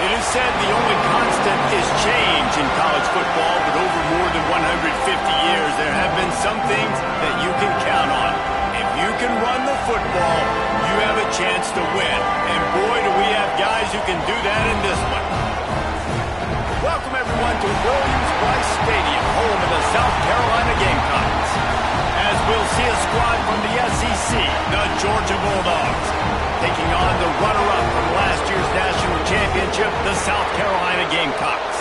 It is said the only constant is change in college football, but over more than 150 years, there have been some things that you can count on. If you can run the football, you have a chance to win. And boy, do we have guys who can do that in this one. Welcome, everyone, to Williams-Brice Stadium, home of the South Carolina Gamecocks. As we'll see a squad from the SEC, the Georgia Bulldogs, taking on the runner-up from last year's national championship, the South Carolina Gamecocks.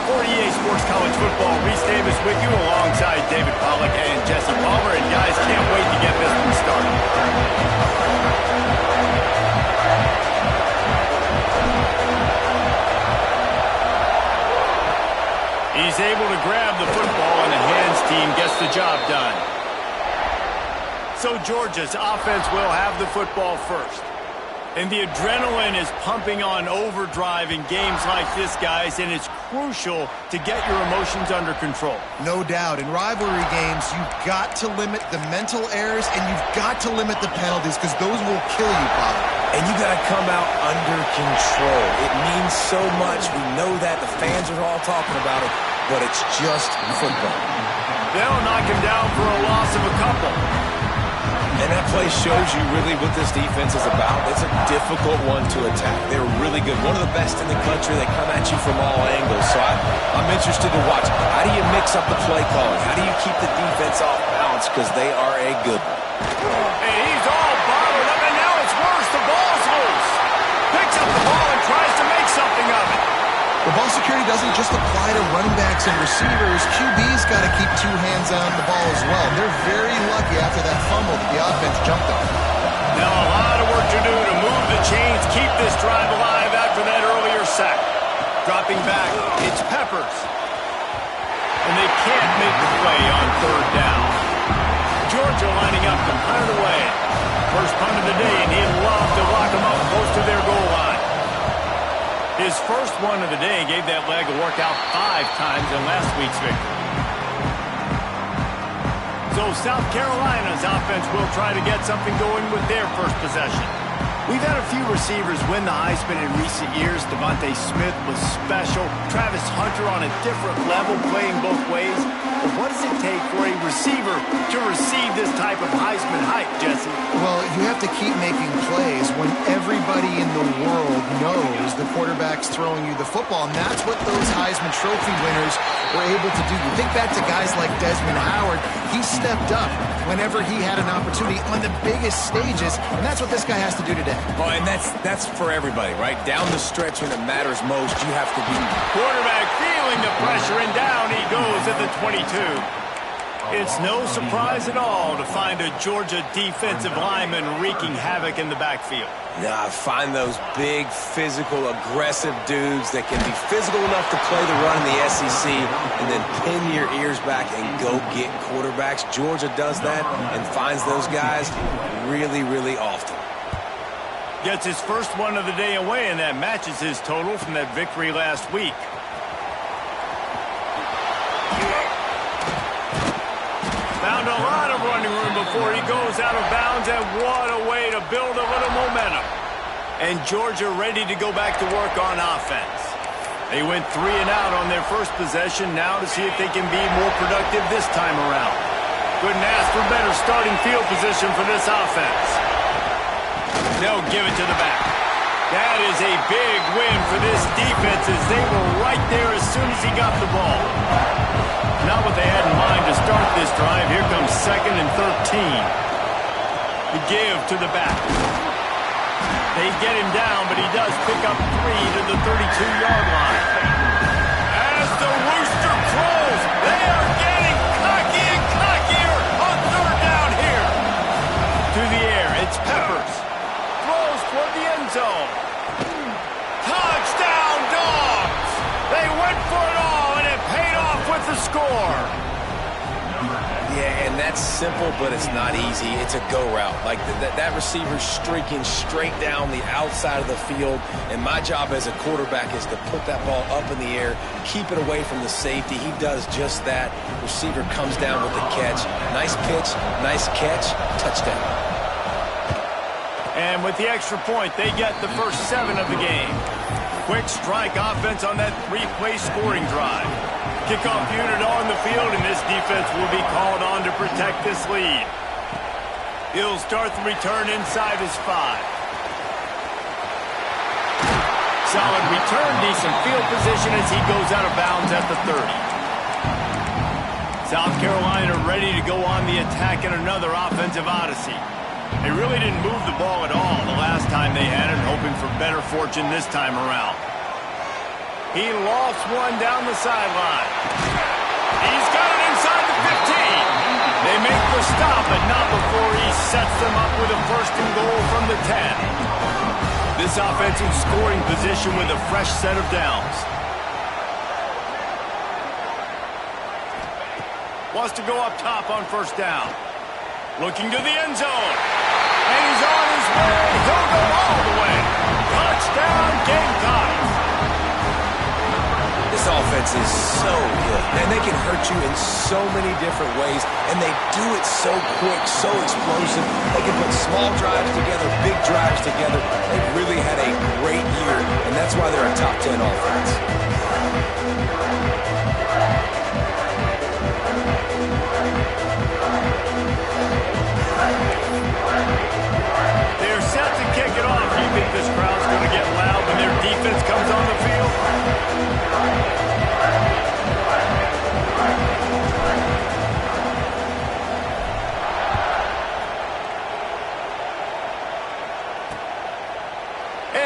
For EA Sports College Football, Reese Davis with you alongside David Pollack and Jesse Palmer. And guys, can't wait to get this one started. He's able to grab the football, and the hands team gets the job done. So Georgia's offense will have the football first. And the adrenaline is pumping on overdrive in games like this, guys, and it's crucial to get your emotions under control. No doubt. In rivalry games, you've got to limit the mental errors, and you've got to limit the penalties, because those will kill you, Bob. And you got to come out under control. It means so much. We know that. The fans are all talking about it, but it's just football. They'll knock him down for a loss of a couple. And that play shows you really what this defense is about. It's a difficult one to attack. They're really good. One of the best in the country. They come at you from all angles. So I'm interested to watch. How do you mix up the play calling? How do you keep the defense off balance? Because they are a good one. And he's all bottled up, and now it's worse. The ball's loose. Picks up the ball and tries to make something of it. The ball security doesn't just apply to running backs and receivers. QB's got to keep two hands on the ball as well. They're very lucky after that fumble that the offense jumped on. Now a lot of work to do to move the chains, keep this drive alive after that earlier sack. Dropping back, it's Peppers. And they can't make the play on third down. Georgia lining up to punt it away. First punt of the day, and he'd love to lock them up close to their goal line. His first one of the day gave that leg a workout 5 times in last week's victory. So South Carolina's offense will try to get something going with their first possession. We've had a few receivers win the Heisman in recent years. Devontae Smith was special. Travis Hunter on a different level, playing both ways. But what does it take for a receiver to receive this type of Heisman hype, Jesse? Well, you have to keep making plays when everybody in the world knows the quarterback's throwing you the football, and that's what those Heisman Trophy winners were able to do. You think back to guys like Desmond Howard. He stepped up whenever he had an opportunity on the biggest stages, and that's what this guy has to do today. Well, and that's for everybody, right? Down the stretch when it matters most, you have to be. Quarterback feeling the pressure, and down he goes at the 22. It's no surprise at all to find a Georgia defensive lineman wreaking havoc in the backfield. Nah, find those big, physical, aggressive dudes that can be physical enough to play the run in the SEC and then pin your ears back and go get quarterbacks. Georgia does that and finds those guys really, really often. Gets his first one of the day away, and that matches his total from that victory last week. before he goes out of bounds, and what a way to build a little momentum. And Georgia ready to go back to work on offense. They went 3 and out on their first possession, now to see if they can be more productive this time around. Couldn't ask for better starting field position for this offense. They'll give it to the back. That is a big win for this defense as they were right there as soon as he got the ball. Not what they had in mind to start this drive. Here comes 2nd and 13. The give to the back. They get him down, but he does pick up 3 to the 32-yard line. As the rooster crows, they are getting cocky and cockier on 3rd down here. To the air, it's Peppers. Throws toward the end zone. Touchdown, Dogs! They went for it all, and it paid off with the score. Yeah, and that's simple, but it's not easy. It's a go route. Like that receiver's streaking straight down the outside of the field, and my job as a quarterback is to put that ball up in the air, keep it away from the safety. He does just that. Receiver comes down with the catch. Nice pitch, nice catch, touchdown. And with the extra point, they get the first 7 of the game. Quick strike offense on that 3-play scoring drive. Kickoff unit on the field, and this defense will be called on to protect this lead. He'll start the return inside his 5. Solid return, decent field position as he goes out of bounds at the 30. South Carolina ready to go on the attack in another offensive odyssey. They really didn't move the ball at all the last time they had it, hoping for better fortune this time around. He lofts one down the sideline. He's got it inside the 15. They make the stop, but not before he sets them up with a 1st and goal from the 10. This offensive scoring position with a fresh set of downs. Wants to go up top on 1st down. Looking to the end zone. And he's on his way. He'll go all the way. Touchdown, Gamecocks. This offense is so good, and they can hurt you in so many different ways, and they do it so quick, so explosive. They can put small drives together, big drives together. They've really had a great year, and that's why they're a top 10 offense. They're set to kick it off. Do you think this crowd's going to get loud when their defense comes on the field?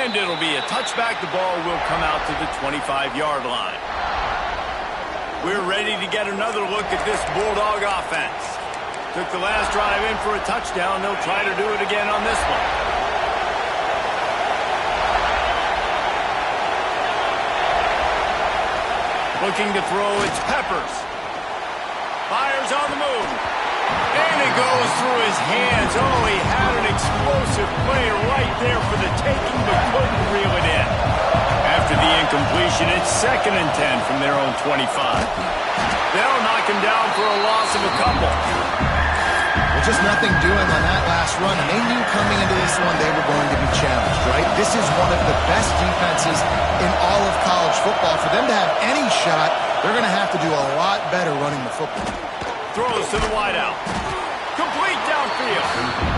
And it'll be a touchback. The ball will come out to the 25-yard line. We're ready to get another look at this Bulldog offense. Took the last drive in for a touchdown. They'll try to do it again on this one. Looking to throw, it's Peppers. Fires on the move. And it goes through his hands. Oh, he had an explosive play right there for the taking, but couldn't reel it in. After the incompletion, it's 2nd and 10 from their own 25. They'll knock him down for a loss of a couple. Well, just nothing doing on that last run, and they knew coming into this one they were going to be challenged, right? This is one of the best defenses in all of college football. For them to have any shot, they're going to have to do a lot better running the football. Throws to the wideout. Complete downfield.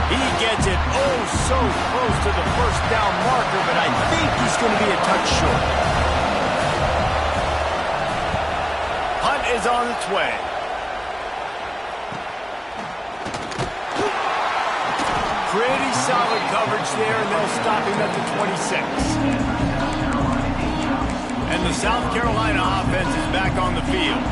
He gets it oh so close to the 1st down marker, but I think he's going to be a touch short. Hunt is on its way. Pretty solid coverage there, and they'll stop him at the 26. And the South Carolina offense is back on the field.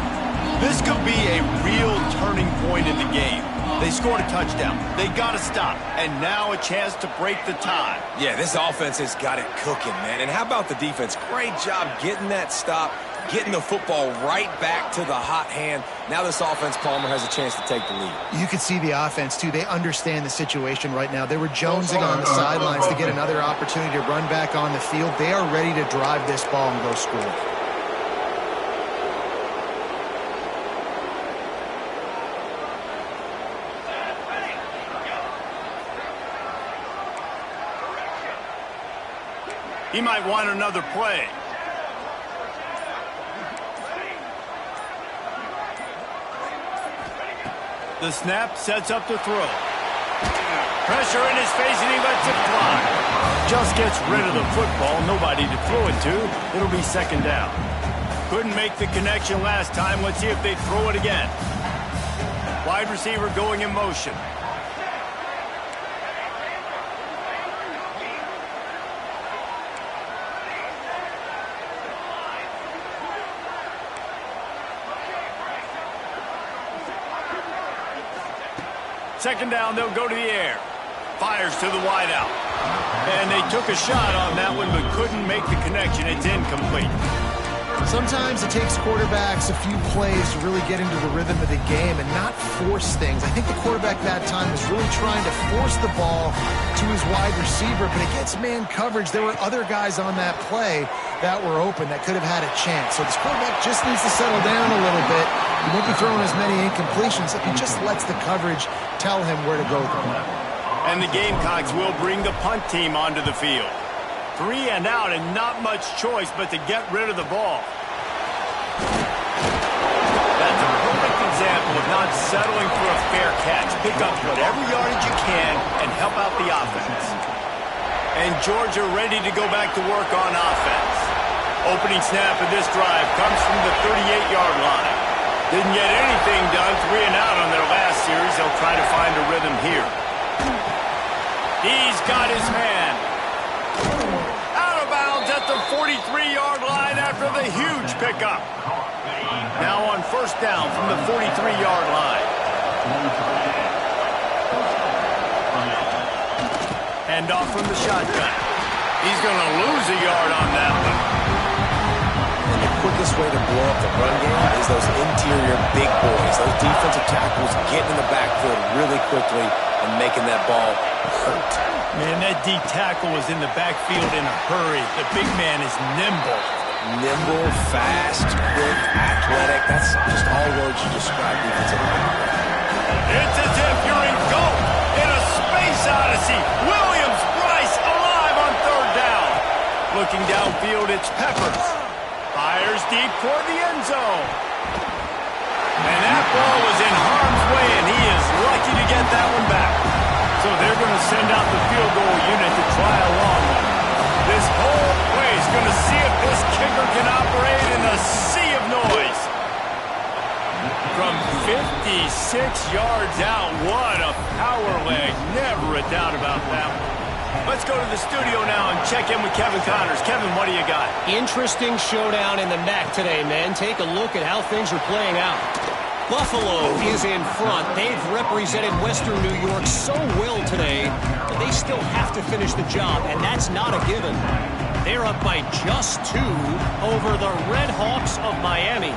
This could be a real turning point in the game. They scored a touchdown. They got to stop. And now a chance to break the tie. Yeah, this offense has got it cooking, man. And how about the defense? Great job getting that stop, getting the football right back to the hot hand. Now this offense, Palmer, has a chance to take the lead. You can see the offense, too. They understand the situation right now. They were jonesing on the sidelines to get another opportunity to run back on the field. They are ready to drive this ball and go score. He might want another play. The snap sets up the throw. Pressure in his face, and he lets it fly. Just gets rid of the football. Nobody to throw it to. It'll be second down. Couldn't make the connection last time. Let's see if they throw it again. Wide receiver going in motion. Second down, they'll go to the air. Fires to the wideout. And they took a shot on that one, but couldn't make the connection. It's incomplete. Sometimes it takes quarterbacks a few plays to really get into the rhythm of the game and not force things. I think the quarterback that time was really trying to force the ball to his wide receiver, but against man coverage, there were other guys on that play that were open that could have had a chance. So this quarterback just needs to settle down a little bit. He won't be throwing as many incompletions if he just lets the coverage tell him where to go with the ball. And the Gamecocks will bring the punt team onto the field. 3 and out, and not much choice but to get rid of the ball. That's a perfect example of not settling for a fair catch. Pick up whatever yardage you can and help out the offense. And Georgia ready to go back to work on offense. Opening snap of this drive comes from the 38-yard line. Didn't get anything done, 3 and out on their last series. They'll try to find a rhythm here. He's got his man. Out of bounds at the 43-yard line after the huge pickup. Now on first down from the 43-yard line. Hand off from the shotgun. He's going to lose a yard on that one. And the quickest way to blow up the run game is those interior big boys. Those defensive tackles getting in the backfield really quickly and making that ball hurt. Man, that D tackle was in the backfield in a hurry. The big man is nimble. Nimble, fast, quick, athletic. That's just all words you describe defensive linemen. It's as if you're in GOAT in a space odyssey. Williams-Brice alive on third down. Looking downfield, it's Peppers. Fires deep toward the end zone. And that ball was in harm's way, and he is lucky to get that one back. So they're going to send out the field goal unit to try a long one. This whole play is going to see if this kicker can operate in a sea of noise. From 56 yards out, what a power leg. Never a doubt about that one. Let's go to the studio now and check in with Kevin Connors. Kevin, what do you got? Interesting showdown in the MAC today, man. Take a look at how things are playing out. Buffalo is in front. They've represented Western New York so well today, but they still have to finish the job, and that's not a given. They're up by just 2 over the Red Hawks of Miami.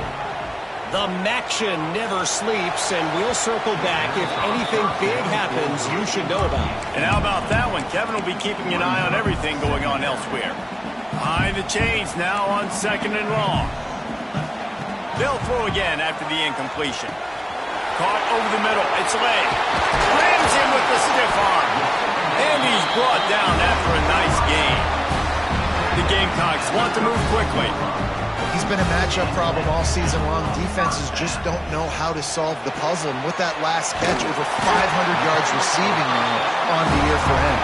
The MACtion never sleeps, and we'll circle back. If anything big happens, you should know about it. And how about that one? Kevin will be keeping an eye on everything going on elsewhere. Behind the chains now on second and long. They'll throw again after the incompletion. Caught over the middle. It's Lay. Rams him with the stiff arm. And he's brought down after a nice gain. The Gamecocks want to move quickly. He's been a matchup problem all season long. Defenses just don't know how to solve the puzzle. And with that last catch, over 500 yards receiving now on the year for him.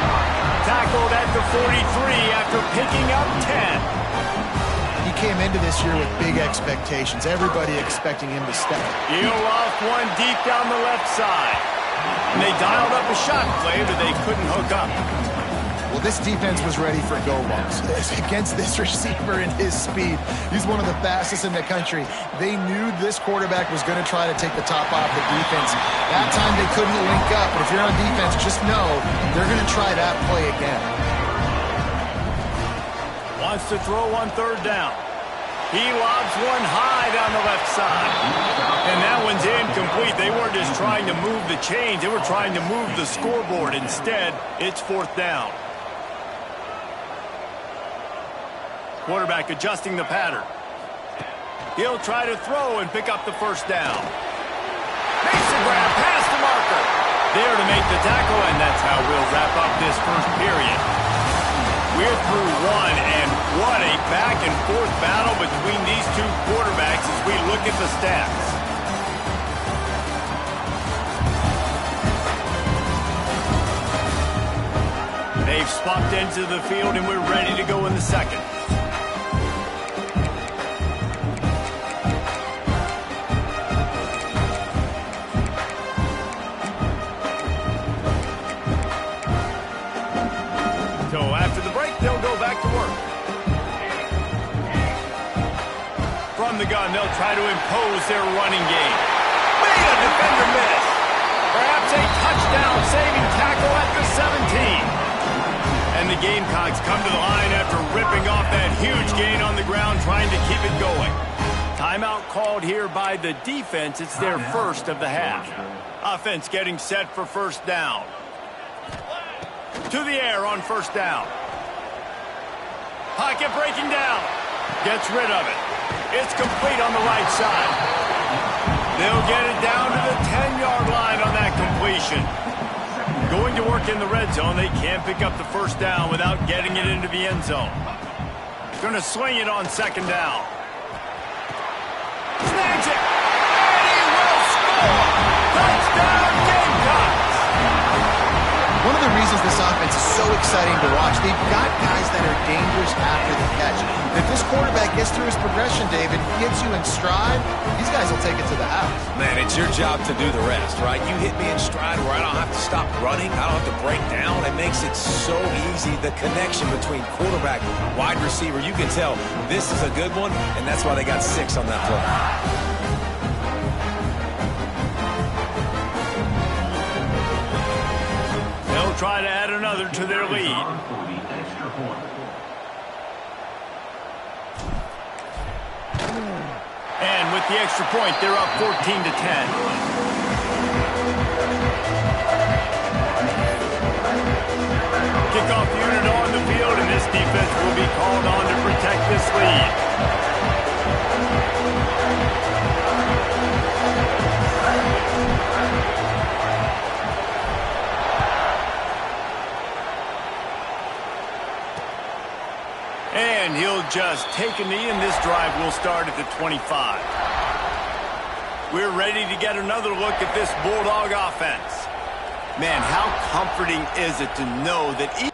Tackled at the 43 after picking up 10. He came into this year with big expectations. Everybody expecting him to step. He'll loft one deep down the left side. And they dialed up a shot play, but they couldn't hook up. Well, this defense was ready for go-balls. Against this receiver and his speed, he's one of the fastest in the country. They knew this quarterback was going to try to take the top off the defense. That time they couldn't link up, but if you're on defense, just know they're going to try that play again. Wants to throw on third down. He lobs one high down the left side. And that one's incomplete. They weren't just trying to move the chains. They were trying to move the scoreboard. Instead, it's fourth down. Quarterback adjusting the pattern. He'll try to throw and pick up the first down. Makes the grab past the marker. There to make the tackle, and that's how we'll wrap up this first period. We're through one, and what a back-and-forth battle between these two quarterbacks as we look at the stats. They've swapped into the field, and we're ready to go in the second. So after the break, they'll go back to work. From the gun, they'll try to impose their running game. Made a defender miss. Perhaps a touchdown-saving tackle at the 17. And the Gamecocks come to the line after ripping off that huge gain on the ground, trying to keep it going. Timeout called here by the defense. It's their first of the half. Offense getting set for first down. To the air on first down. Pocket breaking down. Gets rid of it. It's complete on the right side. They'll get it down to the 10-yard line on that completion. Going to work in the red zone. They can't pick up the first down without getting it into the end zone. Going to swing it on second down. Snags it. And he will score. Touchdown Gamecocks. One of the reasons this offense is so exciting to watch, they've got guys that are dangerous after the catch. If this quarterback gets through his progression, David, gets you in stride, these guys will take it to the house. Man, it's your job to do the rest, right? You hit me in stride where I don't have to stop running. I don't have to break down. It makes it so easy. The connection between quarterback, wide receiver, you can tell this is a good one, and that's why they got 6 on that play. They'll try to add another to their lead. And with the extra point, they're up 14-10. Kickoff unit on the field, and this defense will be called on to protect this lead. And he'll just take a knee, and this drive will start at the 25. We're ready to get another look at this Bulldog offense. Man, how comforting is it to know that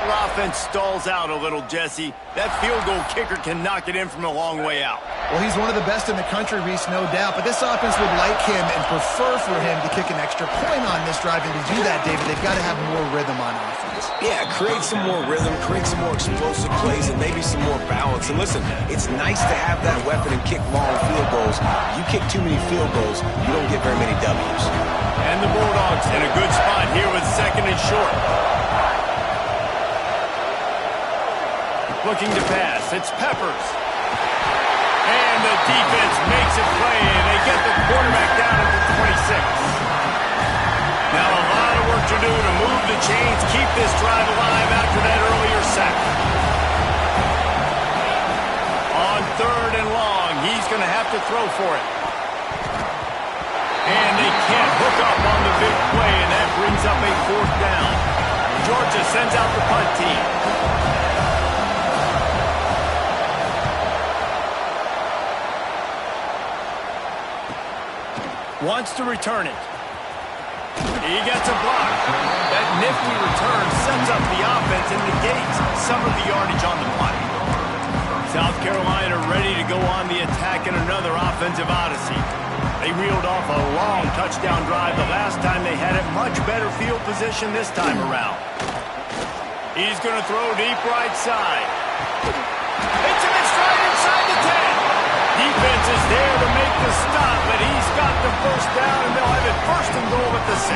Their offense stalls out a little, Jesse. That field goal kicker can knock it in from a long way out. Well, he's one of the best in the country, Reese, no doubt. But this offense would like him and prefer for him to kick an extra point on this drive. And to do that, David, they've got to have more rhythm on offense. Yeah, create some more rhythm, create some more explosive plays, and maybe some more balance. And listen, it's nice to have that weapon and kick long field goals. You kick too many field goals, you don't get very many W's. And the Bulldogs in a good spot here with 2nd and short. Looking to pass, it's Peppers. And the defense makes a play, and they get the quarterback down at the 26. Now a lot of work to do to move the chains, keep this drive alive after that earlier sack. On 3rd and long, he's going to have to throw for it. And they can't hook up on the big play, and that brings up a 4th down. Georgia sends out the punt team. Wants to return it. He gets a block. That nifty return sets up the offense and negates some of the yardage on the punt. South Carolina ready to go on the attack in another offensive odyssey. They reeled off a long touchdown drive the last time they had it. Much better field position this time around. He's going to throw deep right side. It's him in stride inside the 10. Defense is there to make the stop, but he's got the 1st down, and they'll have it 1st and goal at the 6.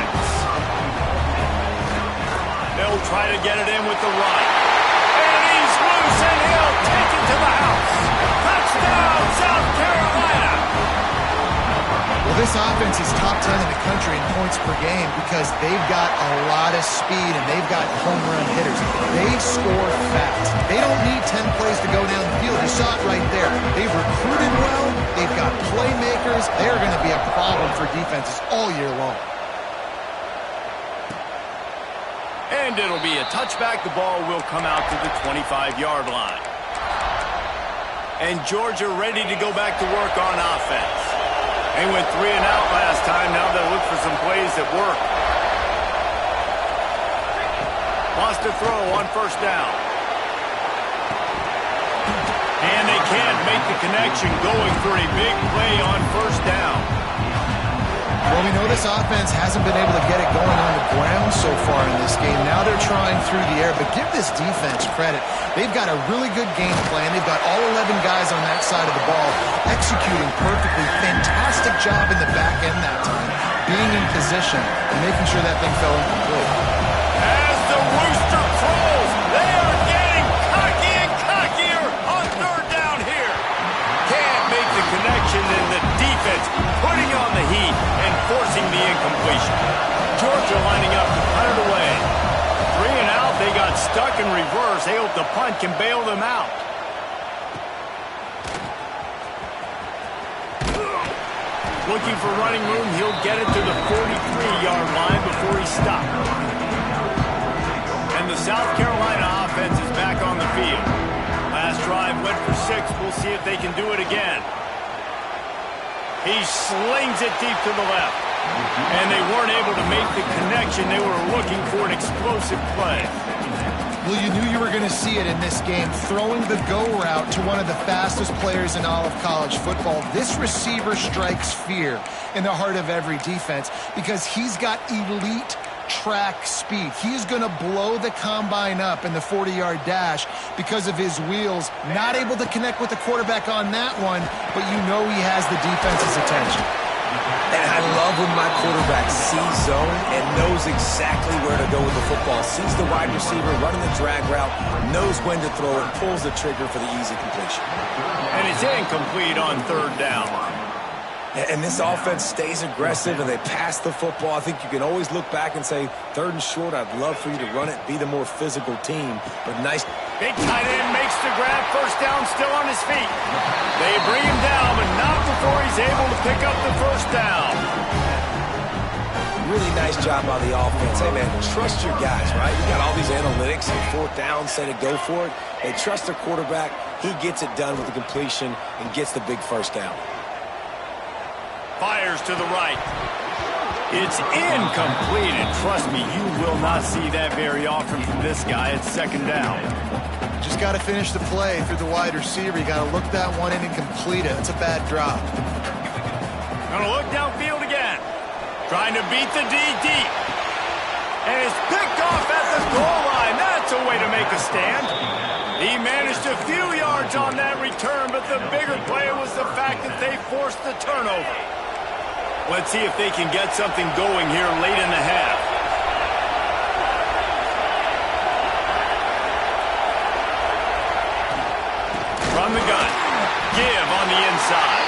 They'll try to get it in with the right. And he's loose, and he'll take it to the house. Touchdown, South Carolina! Well, this offense is top 10 in the country in points per game because they've got a lot of speed and they've got home run hitters. They score fast. They don't need 10 plays to go down the field. You saw it right there. They've recruited well. They've got playmakers. They're going to be a problem for defenses all year long. And it'll be a touchback. The ball will come out to the 25-yard line. And Georgia ready to go back to work on offense. They went 3 and out last time. Now they'll look for some plays that work. Wants to throw on 1st down. And they can't make the connection, going for a big play on 1st down. Well, we know this offense hasn't been able to get it going on the ground so far in this game. Now they're trying through the air, but give this defense credit. They've got a really good game plan. They've got all 11 guys on that side of the ball executing perfectly. Fantastic job in the back end that time, being in position and making sure that thing fell incomplete. As the rooster crows, they are getting cocky and cockier on 3rd down here. Can't make the connection, and the defense putting on the heat and forcing the incompletion. Georgia lining up to punt it away. 3 and out, they got stuck in reverse. They hope the punt can bail them out. Looking for running room, he'll get it to the 43-yard line before he stopped. And the South Carolina offense is back on the field. Last drive went for 6. We'll see if they can do it again. He slings it deep to the left. And they weren't able to make the connection. They were looking for an explosive play. Well, you knew you were going to see it in this game, throwing the go route to one of the fastest players in all of college football. This receiver strikes fear in the heart of every defense because he's got elite track speed. He is going to blow the combine up in the 40-yard dash because of his wheels. Not able to connect with the quarterback on that one, but you know he has the defense's attention. And I love when my quarterback sees zone and knows exactly where to go with the football. Sees the wide receiver running the drag route, knows when to throw it, pulls the trigger for the easy completion. And it's incomplete on 3rd down. And this offense stays aggressive and they pass the football. I think you can always look back and say, 3rd and short, I'd love for you to run it, be the more physical team. But nice. Big tight end makes the grab. 1st down, still on his feet. They bring him down, but not before he's able to pick up the 1st down. Really nice job by the offense. Hey, man, trust your guys, right? You got all these analytics and 4th down, say to go for it. They trust their quarterback. He gets it done with the completion and gets the big 1st down. Fires to the right. It's incomplete, and trust me, you will not see that very often from this guy at second down. Just got to finish the play through the wide receiver. You got to look that one in and complete it. It's a bad drop. Gonna look downfield again. Trying to beat the D deep. And it's picked off at the goal line. That's a way to make a stand. He managed a few yards on that return, but the bigger play was the fact that they forced the turnover. Let's see if they can get something going here late in the half. From the gun. Give on the inside.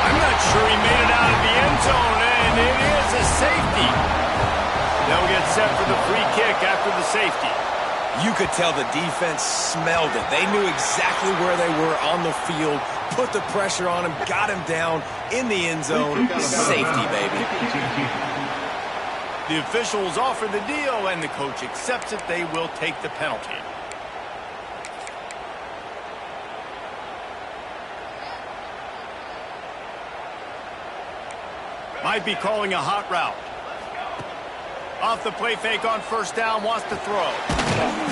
I'm not sure he made it out of the end zone, and it is a safety. They'll get set for the free kick after the safety. You could tell the defense smelled it. They knew exactly where they were on the field, put the pressure on him, got him down in the end zone. Safety, baby. The officials offer the deal, and the coach accepts it. They will take the penalty. Might be calling a hot route. Off the play fake on first down, wants to throw.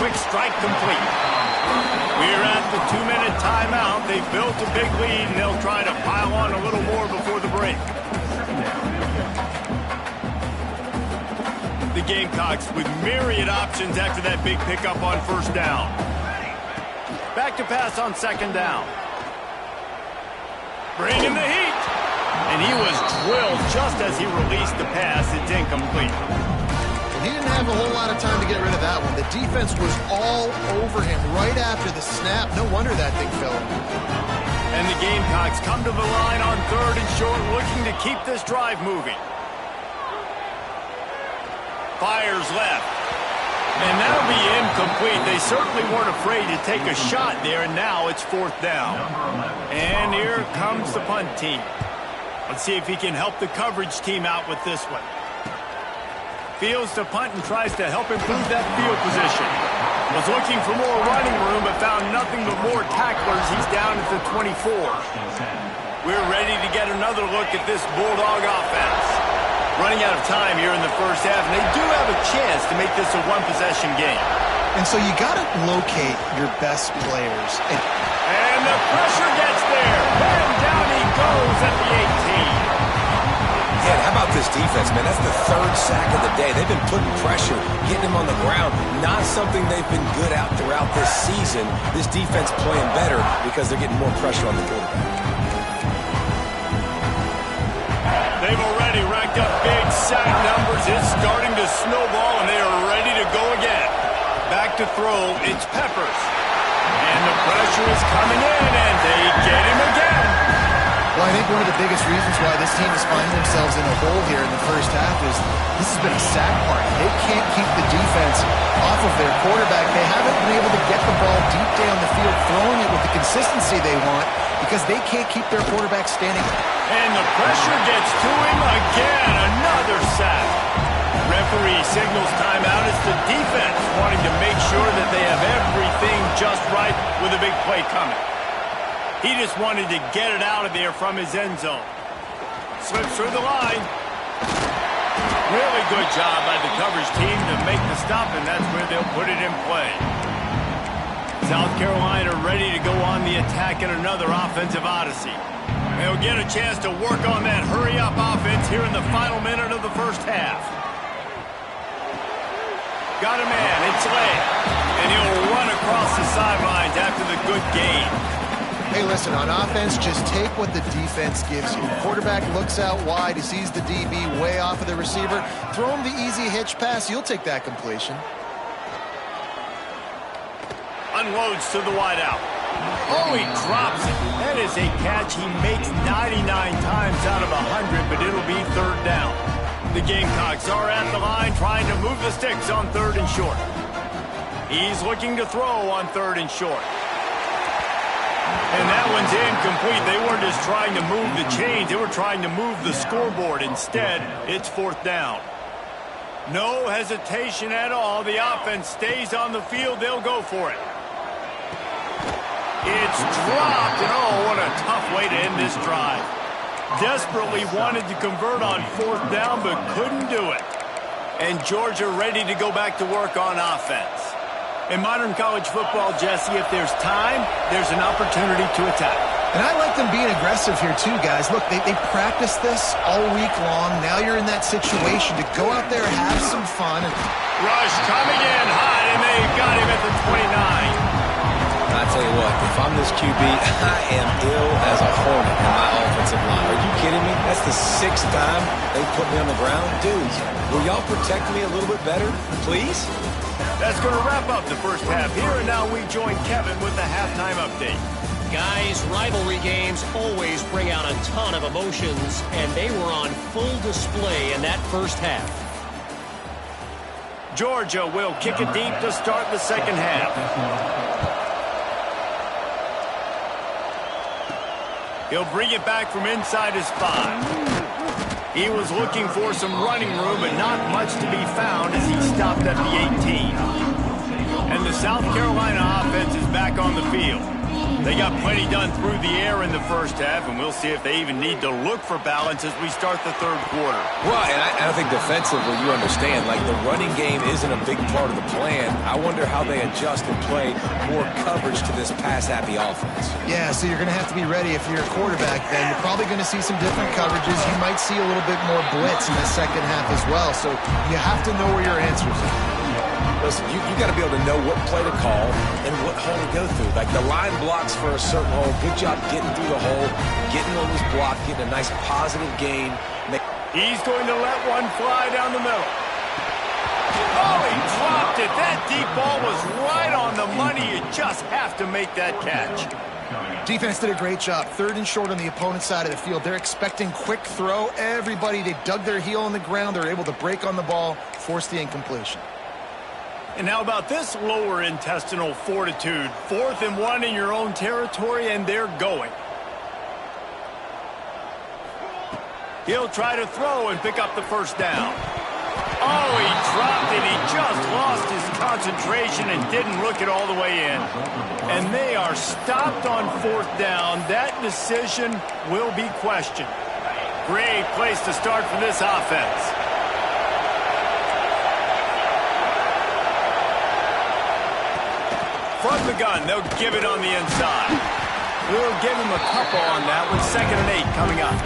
Quick strike complete. We're at the 2-minute timeout. They've built a big lead, and they'll try to pile on a little more before the break. The Gamecocks with myriad options after that big pickup on first down. Back to pass on second down. Bringing the heat. And he was drilled just as he released the pass. It's incomplete. He didn't have a whole lot of time to get rid of that one. The defense was all over him right after the snap. No wonder that thing fell. And the Gamecocks come to the line on third and short, looking to keep this drive moving. Fires left. And that'll be incomplete. They certainly weren't afraid to take a shot there, and now it's fourth down. And here comes the punt team. Let's see if he can help the coverage team out with this one. Fields to punt and tries to help improve that field position. Was looking for more running room, but found nothing but more tacklers. He's down at the 24. We're ready to get another look at this Bulldog offense. Running out of time here in the first half, and they do have a chance to make this a one-possession game. And so you got to locate your best players. And the pressure gets there. And down he goes at the 18. Yeah, how about this defense, man? That's the third sack of the day. They've been putting pressure, getting him on the ground. Not something they've been good at throughout this season. This defense playing better because they're getting more pressure on the quarterback. They've already racked up big sack numbers. It's starting to snowball, and they are ready to go again. Back to throw, it's Peppers. And the pressure is coming in, and they get him again. Well, I think one of the biggest reasons why this team is finding themselves in a hole here in the first half is this has been a sack party. They can't keep the defense off of their quarterback. They haven't been able to get the ball deep down the field, throwing it with the consistency they want because they can't keep their quarterback standing. And the pressure gets to him again. Another sack. Referee signals timeout. It's the defense wanting to make sure that they have everything just right with a big play coming. He just wanted to get it out of there from his end zone. Slips through the line. Really good job by the coverage team to make the stop, and that's where they'll put it in play. South Carolina ready to go on the attack in another offensive odyssey. They'll get a chance to work on that hurry-up offense here in the final minute of the first half. Got a man, it's late. And he'll run across the sidelines after the good gain. Hey, listen, on offense, just take what the defense gives you. Quarterback looks out wide, he sees the DB way off of the receiver. Throw him the easy hitch pass, you'll take that completion. Unloads to the wideout. Oh, he drops it. That is a catch he makes 99 times out of 100, but it'll be third down. The Gamecocks are at the line trying to move the sticks on third and short. He's looking to throw on third and short. And that one's incomplete. They weren't just trying to move the chains. They were trying to move the scoreboard. Instead, it's fourth down. No hesitation at all. The offense stays on the field. They'll go for it. It's dropped. And oh, what a tough way to end this drive. Desperately wanted to convert on 4th down, but couldn't do it. And Georgia ready to go back to work on offense. In modern college football, Jesse, if there's time, there's an opportunity to attack. And I like them being aggressive here too, guys. Look, they practiced this all week long. Now you're in that situation to go out there, have some fun. Rush coming in hot, and they got him at the 29. I tell you what, if I'm this QB, I am ill as a hornet in my offensive line. Are you kidding me? That's the 6th time they put me on the ground. Dudes, will y'all protect me a little bit better, please? That's going to wrap up the first half here, and now we join Kevin with the halftime update. Guys, rivalry games always bring out a ton of emotions, and they were on full display in that first half. Georgia will kick it deep to start the second half. He'll bring it back from inside his 5. He was looking for some running room, but not much to be found as he stopped at the 18. And the South Carolina offense is back on the field. They got plenty done through the air in the first half, and we'll see if they even need to look for balance as we start the third quarter. Well, and I think defensively, you understand, like the running game isn't a big part of the plan. I wonder how they adjust and play more coverage to this pass-happy offense. Yeah, so you're going to have to be ready if you're a quarterback then. You're probably going to see some different coverages. You might see a little bit more blitz in the second half as well, so you have to know where your answers are. Listen, you got to be able to know what play to call and what hole to go through. Like the line blocks for a certain hole. Good job getting through the hole, getting on this block, getting a nice positive gain. He's going to let one fly down the middle. Oh, he dropped it. That deep ball was right on the money. You just have to make that catch. Defense did a great job. 3rd and short on the opponent's side of the field. They're expecting quick throw. Everybody, they dug their heel on the ground. They're able to break on the ball, force the incompletion. And how about this lower intestinal fortitude? 4th and 1 in your own territory, and they're going. He'll try to throw and pick up the first down. Oh, he dropped it. He just lost his concentration and didn't look it all the way in. And they are stopped on 4th down. That decision will be questioned. Great place to start for this offense. From the gun, they'll give it on the inside. We'll give him a couple on that with 2nd and 8 coming up.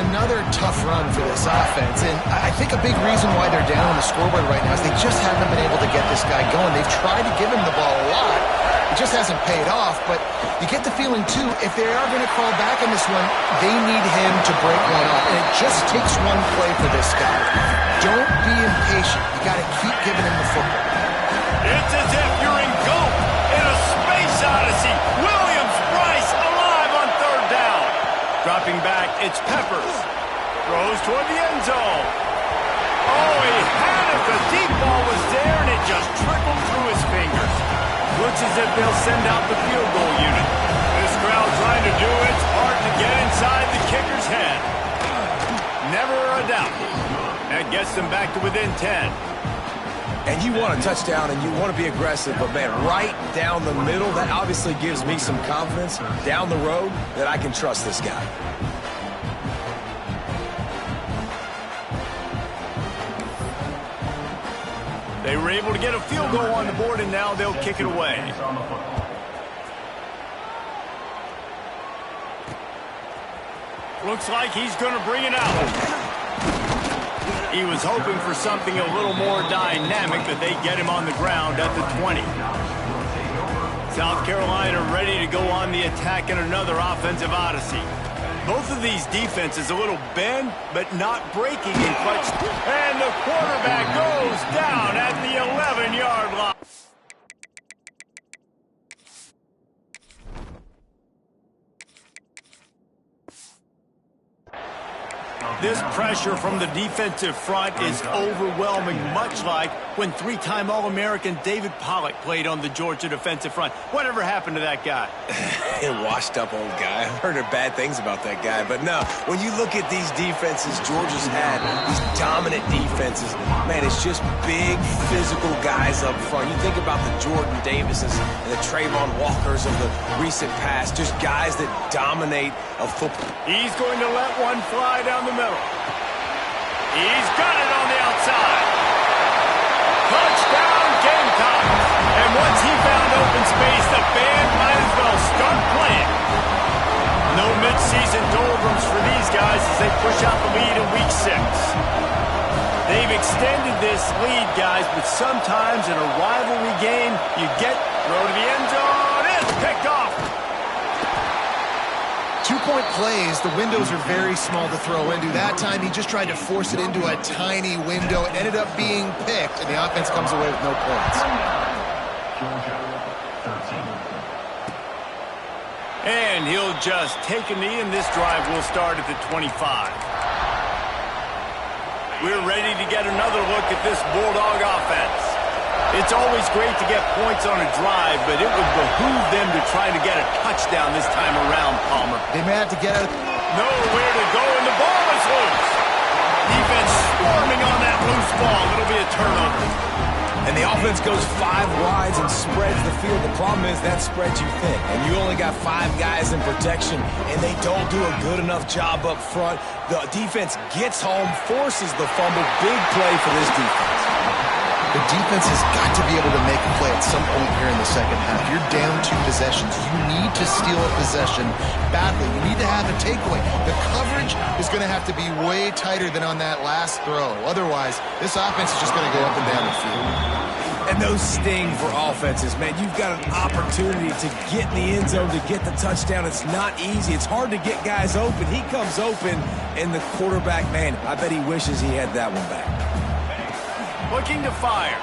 Another tough run for this offense, and I think a big reason why they're down on the scoreboard right now is they just haven't been able to get this guy going. They've tried to give him the ball a lot. It just hasn't paid off, but you get the feeling, too, if they are going to crawl back in this one, they need him to break one up, and it just takes one play for this guy. Don't be impatient. You got to keep giving him the football. It's as if you're in GOAT in a space odyssey. Williams-Brice alive on 3rd down. Dropping back, it's Peppers. Throws toward the end zone. Oh, he had it. The deep ball was there, and it just trickled through his fingers. Looks as if they'll send out the field goal unit. This crowd trying to do its part to get inside the kicker's head. Never a doubt. That gets them back to within 10. And you want a touchdown and you want to be aggressive, but man, right down the middle, that obviously gives me some confidence down the road that I can trust this guy. They were able to get a field goal on the board, and now they'll kick it away. Looks like he's going to bring it out. He was hoping for something a little more dynamic, but they get him on the ground at the 20. South Carolina ready to go on the attack in another offensive odyssey. Both of these defenses a little bend, but not breaking in clutch. And the quarterback goes down at the 11-yard line. This pressure from the defensive front is overwhelming, much like when three-time All-American David Pollack played on the Georgia defensive front. Whatever happened to that guy? A washed-up old guy. I've heard bad things about that guy. But no, when you look at these defenses Georgia's had, these dominant defenses, man, it's just big, physical guys up front. You think about the Jordan Davises and the Trayvon Walkers of the recent past, just guys that dominate a football. He's going to let one fly down the middle. He's got it on the outside. Touchdown, Gamecocks. And once he found open space, the band might as well start playing. No mid-season doldrums for these guys as they push out the lead in Week 6. They've extended this lead, guys, but sometimes in a rivalry game, you get throw to the end zone. It's picked off. 2-point plays, the windows are very small to throw into. That time, he just tried to force it into a tiny window. It ended up being picked, and the offense comes away with no points. And he'll just take a knee, and this drive will start at the 25. We're ready to get another look at this Bulldog offense. It's always great to get points on a drive, but it would behoove them to try to get a touchdown this time around, Palmer. They may have to get out. Nowhere to go, and the ball is loose. Defense swarming on that loose ball. It'll be a turnover. And the offense goes 5 wides and spreads the field. The problem is that spreads you thin, and you only got 5 guys in protection, and they don't do a good enough job up front. The defense gets home, forces the fumble. Big play for this defense. The defense has got to be able to make a play at some point here in the second half. You're down 2 possessions. You need to steal a possession badly. You need to have a takeaway. The coverage is going to have to be way tighter than on that last throw. Otherwise, this offense is just going to go up and down the field. And those sting for offenses, man. You've got an opportunity to get in the end zone, to get the touchdown. It's not easy. It's hard to get guys open. He comes open, and the quarterback, man, I bet he wishes he had that one back. Looking to fire.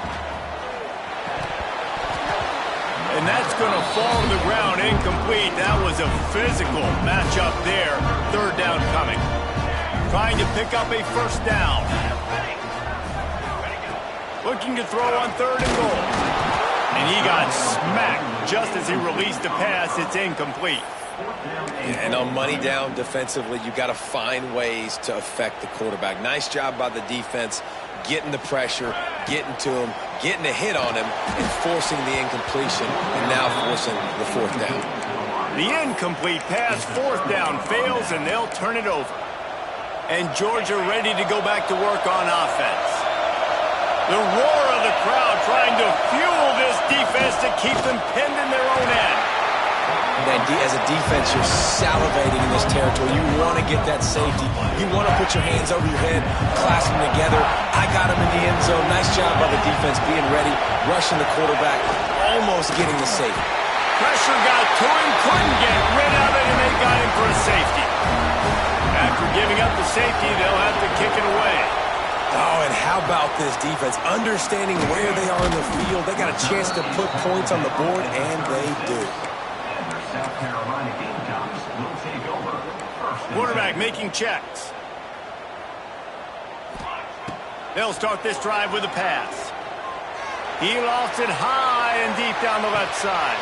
And that's going to fall to the ground incomplete. That was a physical matchup there. Third down coming. Trying to pick up a first down. Looking to throw on 3rd and goal. And he got smacked just as he released the pass. It's incomplete. And on money down defensively, you got to find ways to affect the quarterback. Nice job by the defense, getting the pressure, getting to him, getting a hit on him, and forcing the incompletion, and now forcing the 4th down. The incomplete pass, 4th down, fails, and they'll turn it over. And Georgia ready to go back to work on offense. The roar of the crowd trying to fuel this defense to keep them pinned in their own end. Man, as a defense, you're salivating in this territory. You want to get that safety. You want to put your hands over your head, clasp them together. I got him in the end zone. Nice job by the defense being ready, rushing the quarterback, almost getting the safety. Pressure got to him, couldn't get rid of it, and they got him for a safety. After giving up the safety, they'll have to kick it away. Oh, and how about this defense? Understanding where they are in the field. They got a chance to put points on the board, and they do. Quarterback making checks. They'll start this drive with a pass. He lost it high and deep down the left side.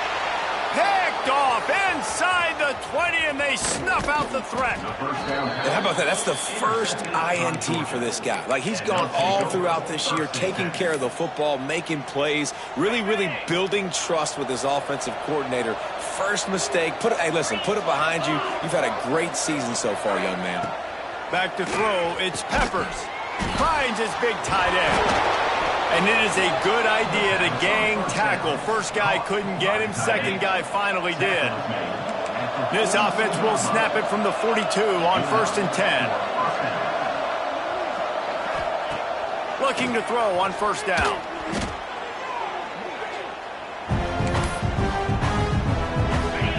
Picked off inside the 20, and they snuff out the threat. And how about that? That's the first INT for this guy. Like, he's gone all throughout this year, taking care of the football, making plays, really, really building trust with his offensive coordinator. First mistake. Hey, listen, put it behind you. You've had a great season so far, young man. Back to throw. It's Peppers. Finds his big tight end. And it is a good idea to gang tackle. First guy couldn't get him. Second guy finally did. This offense will snap it from the 42 on 1st and 10. Looking to throw on 1st down.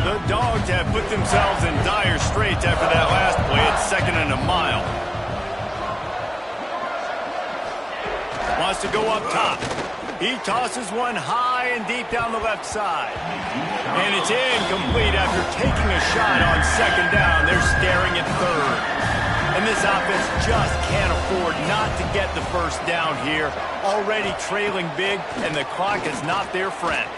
The Dogs have put themselves in dire straits after that last play. It's 2nd and a mile. Wants to go up top. He tosses one high and deep down the left side. And it's incomplete after taking a shot on 2nd down. They're staring at 3rd. And this This offense just can't afford not to get the first down here. Already trailing big, and the clock is not their friend.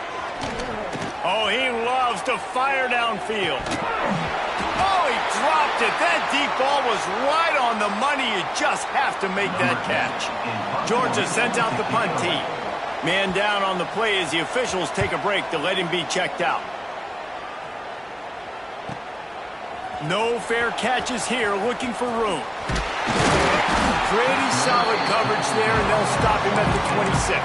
Oh, he loves to fire downfield. Oh, he dropped it. That deep ball was right on the money. You just have to make that catch. Georgia sends out the punt team. Man down on the play as the officials take a break to let him be checked out. No fair catches here, looking for room. Pretty solid coverage there, and they'll stop him at the 26.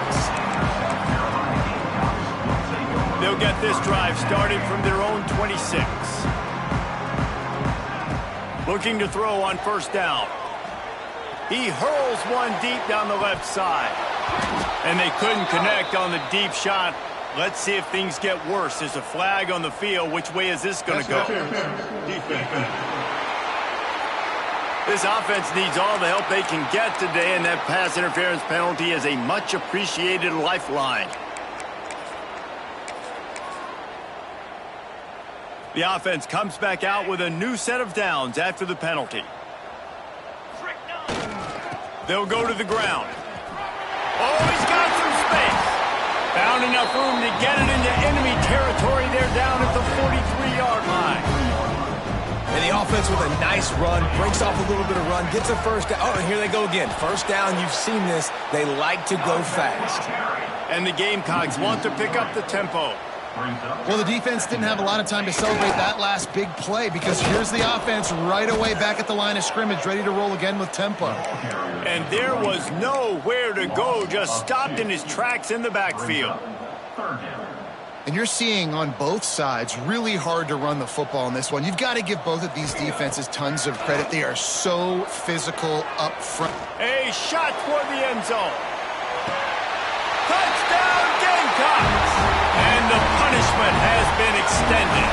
They'll get this drive started from their own 26. Looking to throw on first down. He hurls one deep down the left side. And they couldn't connect on the deep shot. Let's see if things get worse. There's a flag on the field. Which way is this going to go? This offense needs all the help they can get today, and that pass interference penalty is a much appreciated lifeline. The offense comes back out with a new set of downs after the penalty. They'll go to the ground. Oh, he's got some space. Found enough room to get it into enemy territory. They're down at the 43-yard line. And the offense with a nice run, breaks off a little bit of run, gets a first down. Oh, and here they go again. First down, you've seen this. They like to go fast. And the Gamecocks want to pick up the tempo. Well, the defense didn't have a lot of time to celebrate that last big play because here's the offense right away back at the line of scrimmage, ready to roll again with tempo. And there was nowhere to go, just stopped in his tracks in the backfield. And you're seeing on both sides really hard to run the football in this one. You've got to give both of these defenses tons of credit. They are so physical up front. A shot toward the end zone. Touchdown, Gamecocks! And the punishment has been extended.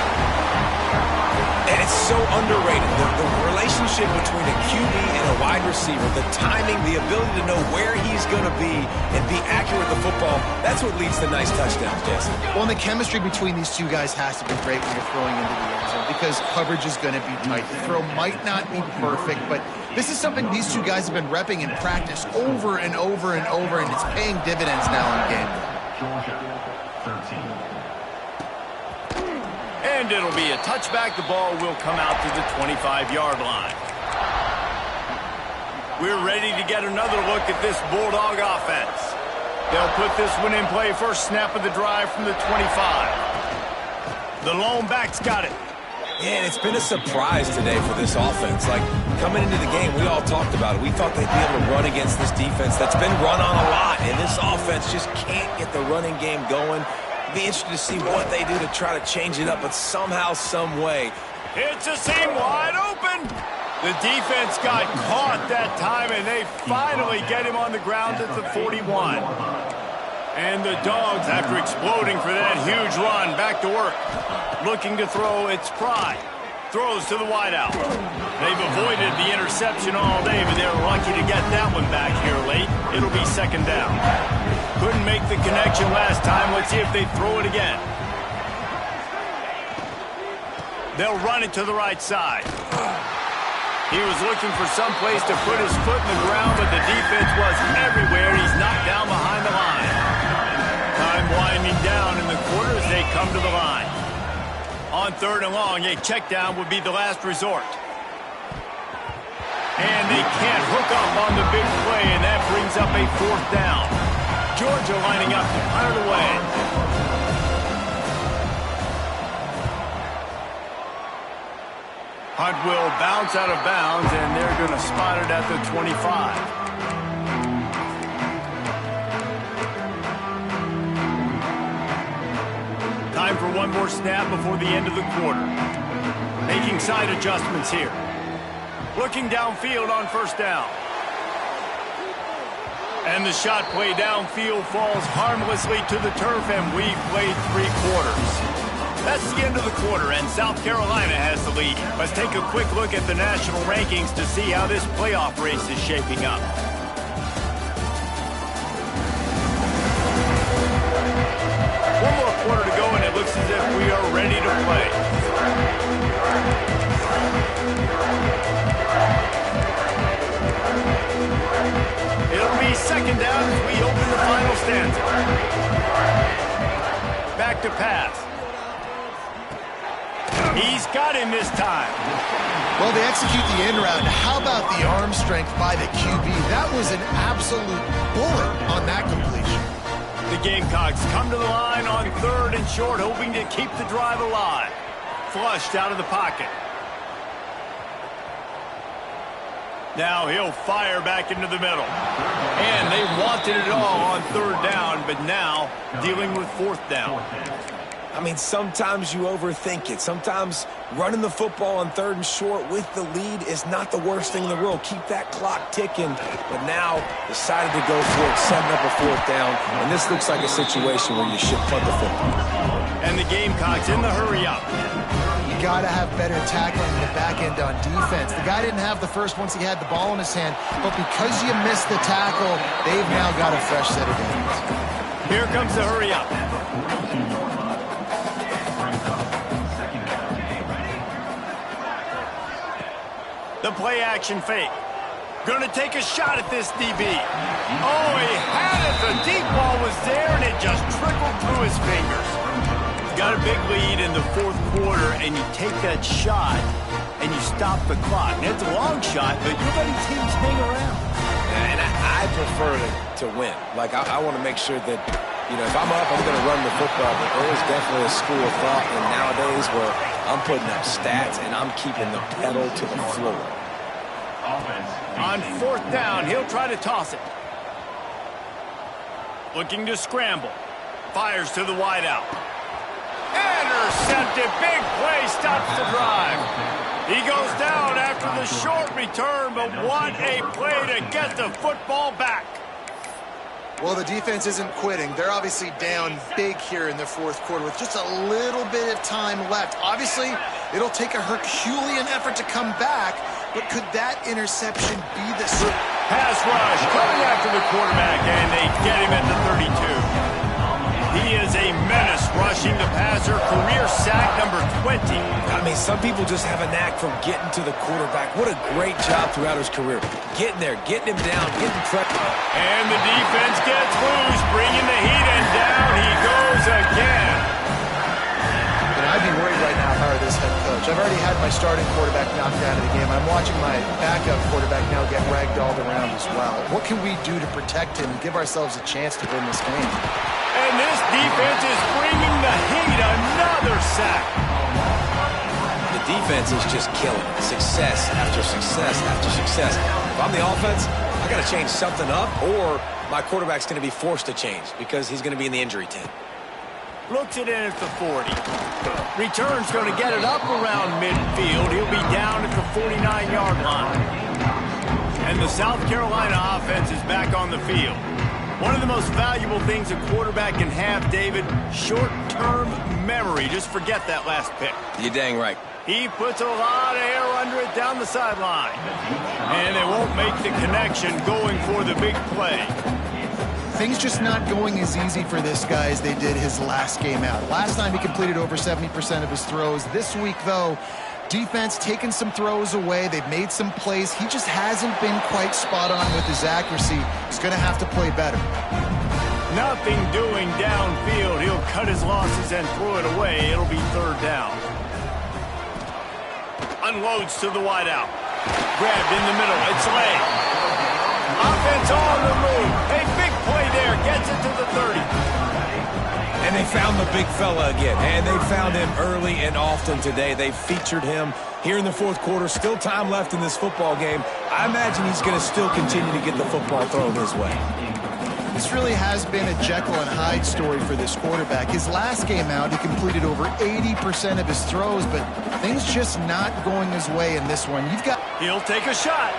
And it's so underrated. The relationship between a QB and a wide receiver, the timing, the ability to know where he's going to be and be accurate with the football, that's what leads to nice touchdowns, Jesse. Well, and the chemistry between these two guys has to be great when you're throwing into the end zone because coverage is going to be tight. The throw might not be perfect, but this is something these two guys have been repping in practice over and over and over, and it's paying dividends now in game. And it'll be a touchback. The ball will come out to the 25-yard line. We're ready to get another look at this Bulldog offense. They'll put this one in play. First snap of the drive from the 25. The lone back's got it. Yeah, and it's been a surprise today for this offense. Like, coming into the game, we all talked about it. We thought they'd be able to run against this defense that's been run on a lot, and this offense just can't get the running game going. Be interested to see what they do to try to change it up, but somehow, some way. It's a seam wide open. The defense got caught that time, and they finally get him on the ground at the 41. And the Dogs, after exploding for that huge run, back to work. Looking to throw, it's Pry. Throws to the wideout. They've avoided the interception all day, but they're lucky to get that one back here late. It'll be second down. Couldn't make the connection last time. Let's see if they throw it again. They'll run it to the right side. He was looking for some place to put his foot in the ground, but the defense was everywhere. He's knocked down behind the line. Time winding down in the quarter as they come to the line. On third and long, a check down would be the last resort. And they can't hook up on the big play, and that brings up a fourth down. Georgia lining up to punt it away. Hunt will bounce out of bounds, and they're going to spot it at the 25. Time for one more snap before the end of the quarter. Making side adjustments here. Looking downfield on first down. And the shot play downfield falls harmlessly to the turf, and we've played 3 quarters. That's the end of the quarter, and South Carolina has the lead. Let's take a quick look at the national rankings to see how this playoff race is shaping up. One more quarter to go, and it looks as if we are ready to play. to pass. He's got him this time. Well, they execute the end route. How about the arm strength by the QB? That was an absolute bullet on that completion. The Gamecocks come to the line on 3rd and short, hoping to keep the drive alive. Flushed out of the pocket. Now he'll fire back into the middle. And they wanted it all on 3rd down, but now dealing with 4th down. I mean, sometimes you overthink it. Sometimes running the football on 3rd and short with the lead is not the worst thing in the world. Keep that clock ticking. But now decided to go for it, setting up a 4th down. And this looks like a situation where you should punt the football. And the Gamecocks in the hurry up. You got to have better tackling in the back end on defense. The guy didn't have the first once he had the ball in his hand, but because you missed the tackle, they've now got a fresh set of downs. Here comes the hurry up. The play action fake. Gonna take a shot at this DB. Oh, he had it. The deep ball was there, and it just trickled through his fingers. He's got a big lead in the 4th quarter, and you take that shot, and you stop the clock. And it's a long shot, but you're letting teams hang around. And I prefer to win. Like, I want to make sure that, you know, if I'm up, I'm going to run the football. But there is definitely a school of thought in nowadays where I'm putting up stats and I'm keeping the pedal to the floor. On 4th down, he'll try to toss it. Looking to scramble. Fires to the wideout. Intercepted. Big play stops the drive. He goes down after the short return, but what a play to get the football back. Well, the defense isn't quitting. They're obviously down big here in the 4th quarter with just a little bit of time left. Obviously, it'll take a Herculean effort to come back, but could that interception be the... Pass rush coming after the quarterback, and they get him at the 32. He is a menace rushing the passer. Career sack number 20. I mean, some people just have a knack for getting to the quarterback. What a great job throughout his career. Getting there, getting him down, getting pressure. And the defense gets loose, bringing the heat, and down he goes again. And I'd be worried right now if I were this head coach. I've already had my starting quarterback knocked out of the game. I'm watching my backup quarterback now get ragdolled around as well. What can we do to protect him and give ourselves a chance to win this game? And this defense is bringing the heat. Another sack. The defense is just killing it. Success after success after success. If I'm the offense, I got to change something up, or my quarterback's going to be forced to change because he's going to be in the injury tent. Looks it in at the 40. Return's going to get it up around midfield. He'll be down at the 49-yard line. And the South Carolina offense is back on the field. One of the most valuable things a quarterback can have, David, short-term memory. Just forget that last pick. You're dang right. He puts a lot of air under it down the sideline. And they won't make the connection going for the big play. Things just not going as easy for this guy as they did his last game out. Last time he completed over 70% of his throws. This week, though, defense taking some throws away. They've made some plays. He just hasn't been quite spot on with his accuracy. He's going to have to play better. Nothing doing downfield. He'll cut his losses and throw it away. It'll be 3rd down. Unloads to the wideout. Grabbed in the middle. It's Slay. Offense on the move. A big play there. Gets it to the 30. And they found the big fella again. And they found him early and often today. They featured him here in the 4th quarter. Still time left in this football game. I imagine he's going to still continue to get the football thrown his way. This really has been a Jekyll and Hyde story for this quarterback. His last game out, he completed over 80% of his throws, but things just not going his way in this one. He'll take a shot.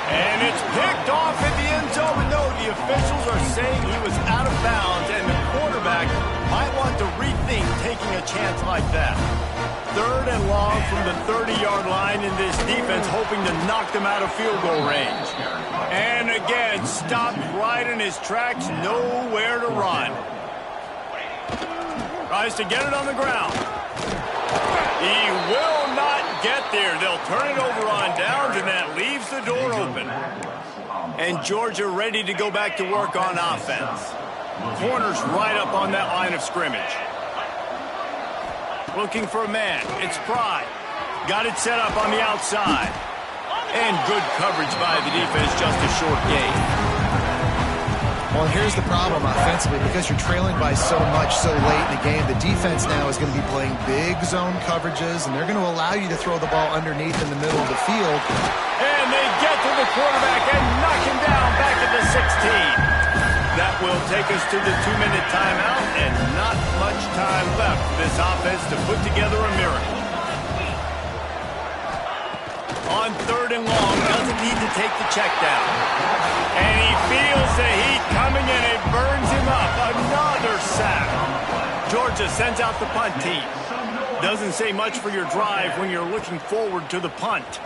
And it's picked off in the end zone. But no, the officials are saying he was out of bounds, and the quarterback might want to rethink taking a chance like that. 3rd and long from the 30-yard line in this defense, hoping to knock them out of field goal range. And again, stopped right in his tracks, nowhere to run. Tries to get it on the ground. He will not get there. They'll turn it over on downs, and that leaves the door open. And Georgia ready to go back to work on offense. Corner's right up on that line of scrimmage. Looking for a man. It's Fry. Got it set up on the outside. And good coverage by the defense, just a short gain. Well, here's the problem offensively. Because you're trailing by so much so late in the game, the defense now is going to be playing big zone coverages, and they're going to allow you to throw the ball underneath in the middle of the field. And they get to the quarterback and knock him down back at the 16. That will take us to the 2-minute timeout, and not much time left for this offense to put together a miracle. On 3rd and long, doesn't need to take the check down. And he feels the heat coming and it burns him up. Another sack. Georgia sends out the punt team. Doesn't say much for your drive when you're looking forward to the punt.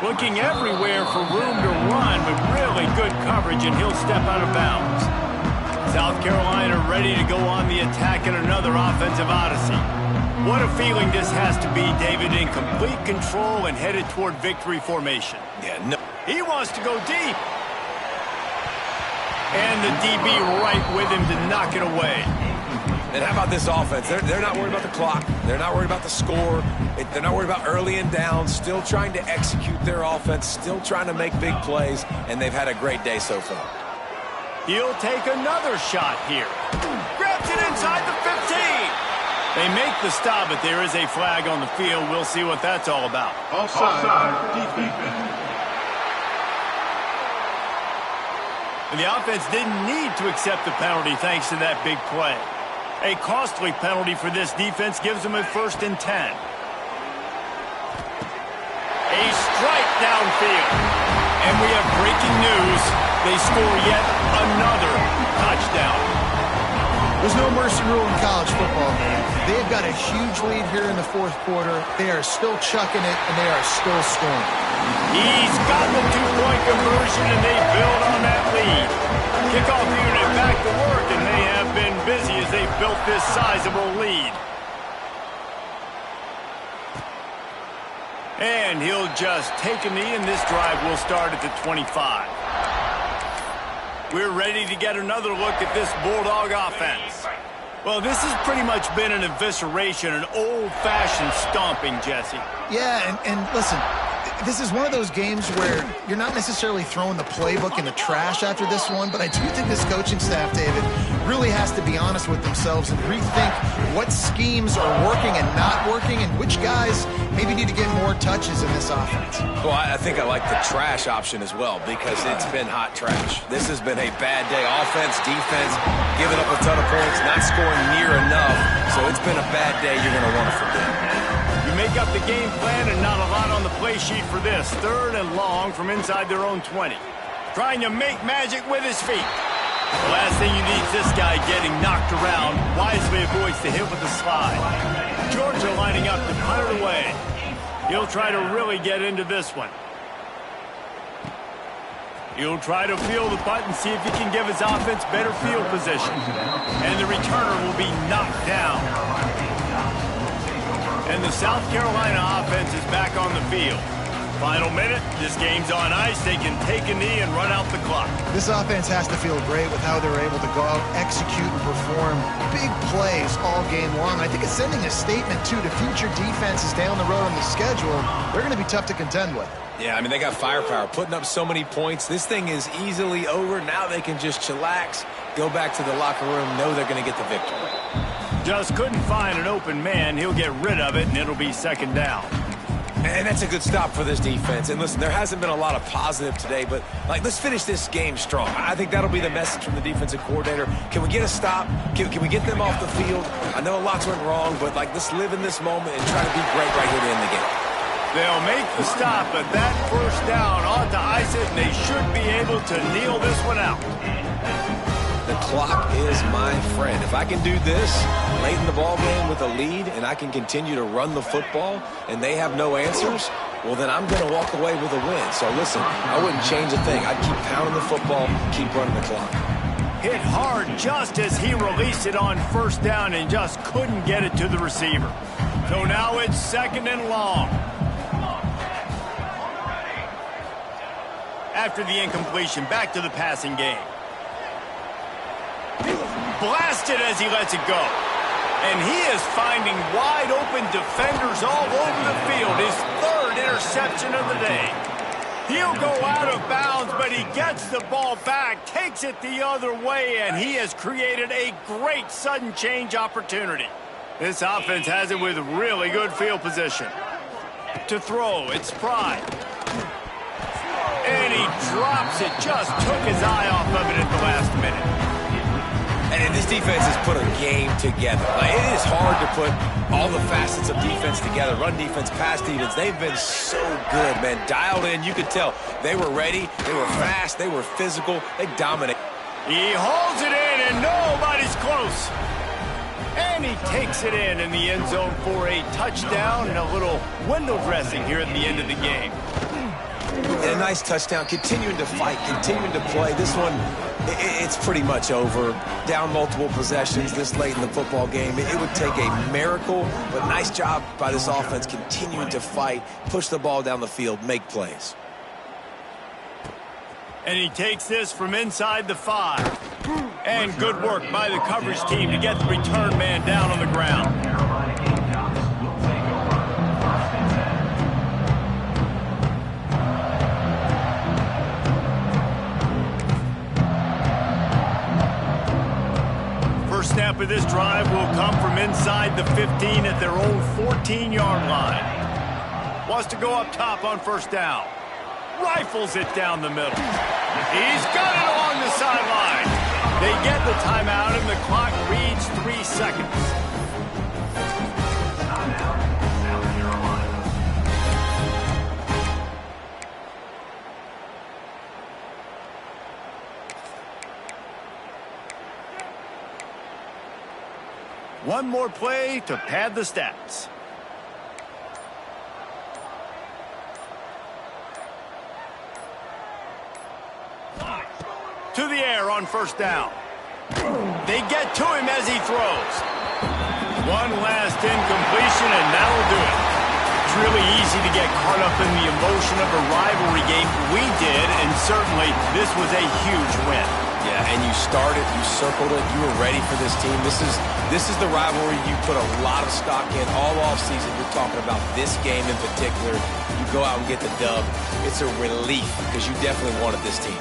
Looking everywhere for room to run with really good coverage, and he'll step out of bounds. South Carolina ready to go on the attack in another offensive odyssey. What a feeling this has to be, David, in complete control and headed toward victory formation. Yeah, no. He wants to go deep. And the DB right with him to knock it away. And how about this offense? They're not worried about the clock. They're not worried about the score. They're not worried about early and down. Still trying to execute their offense. Still trying to make big plays. And they've had a great day so far. He'll take another shot here. Grabs it inside the 15. They make the stop, but there is a flag on the field. We'll see what that's all about. Offside, defense. And the offense didn't need to accept the penalty thanks to that big play. A costly penalty for this defense gives them a 1st and 10. A strike downfield. And we have breaking news. They score yet another touchdown. There's no mercy rule in college football, man. They've got a huge lead here in the 4th quarter. They are still chucking it, and they are still scoring. He's got the 2-point conversion, and they build on that lead. Kickoff unit back to work, and they have been busy as they built this sizable lead. And he'll just take a knee, and this drive will start at the 25. We're ready to get another look at this Bulldog offense. Well, this has pretty much been an evisceration, an old-fashioned stomping, Jesse. Yeah, and listen, this is one of those games where you're not necessarily throwing the playbook in the trash after this one, but I do think this coaching staff, David, really has to be honest with themselves and rethink what schemes are working and not working and which guys maybe need to get more touches in this offense. Well, I think I like the trash option as well because it's been hot trash. This has been a bad day. Offense, defense, giving up a ton of points, not scoring near enough. So it's been a bad day you're going to want to forget. You make up the game plan and not a lot on the play sheet for this. 3rd and long from inside their own 20. Trying to make magic with his feet. The last thing you need is this guy getting knocked around. Wisely avoids the hit with the slide. Georgia lining up to punt it away. He'll try to really get into this one. He'll try to feel the punt and see if he can give his offense better field position. And the returner will be knocked down. And the South Carolina offense is back on the field. Final minute, this game's on ice. They can take a knee and run out the clock. This offense has to feel great with how they're able to go out, execute, and perform big plays all game long. I think it's sending a statement, too, to future defenses down the road on the schedule. They're going to be tough to contend with. Yeah, I mean, they got firepower, putting up so many points. This thing is easily over. Now they can just chillax, go back to the locker room, know they're going to get the victory. Just couldn't find an open man. He'll get rid of it, and it'll be 2nd down. And that's a good stop for this defense. And listen, there hasn't been a lot of positive today, but let's finish this game strong. I think that'll be the message from the defensive coordinator. Can we get a stop? Can we get them off the field? I know lots went wrong, but let's live in this moment and try to be great right here to end the game. They'll make the stop, but that 1st down ought to ice it, and they should be able to kneel this one out. The clock is my friend. If I can do this late in the ball game with a lead and I can continue to run the football and they have no answers, well, then I'm going to walk away with a win. So, listen, I wouldn't change a thing. I'd keep pounding the football, keep running the clock. Hit hard just as he released it on 1st down and just couldn't get it to the receiver. So now it's 2nd and long. After the incompletion, back to the passing game. blasted as he lets it go. And he is finding wide-open defenders all over the field. His third interception of the day. He'll go out of bounds, but he gets the ball back, takes it the other way, and he has created a great sudden change opportunity. This offense has it with really good field position. To throw, it's Pride. And he drops it, just took his eye off of it at the last minute. And this defense has put a game together. Like, it is hard to put all the facets of defense together. Run defense, pass defense. They've been so good, man. Dialed in, you could tell. They were ready. They were fast. They were physical. They dominate. He holds it in, and nobody's close. And he takes it in the end zone for a touchdown and a little window dressing here at the end of the game. And a nice touchdown, continuing to fight, continuing to play. This one, it's pretty much over. Down multiple possessions this late in the football game. It would take a miracle, but nice job by this offense continuing to fight, push the ball down the field, make plays. And he takes this from inside the 5. And good work by the coverage team to get the return man down on the ground. First snap of this drive will come from inside the 15 at their own 14-yard line. Wants to go up top on first down. Rifles it down the middle. He's got it along the sideline. They get the timeout, and the clock reads 3 seconds. One more play to pad the stats. To the air on first down. They get to him as he throws. One last incompletion, and that'll do it. It's really easy to get caught up in the emotion of a rivalry game. We did, and certainly this was a huge win. Yeah, and you started, you circled it, you were ready for this team. This is the rivalry you put a lot of stock in all offseason. You're talking about this game in particular. You go out and get the dub. It's a relief because you definitely wanted this team.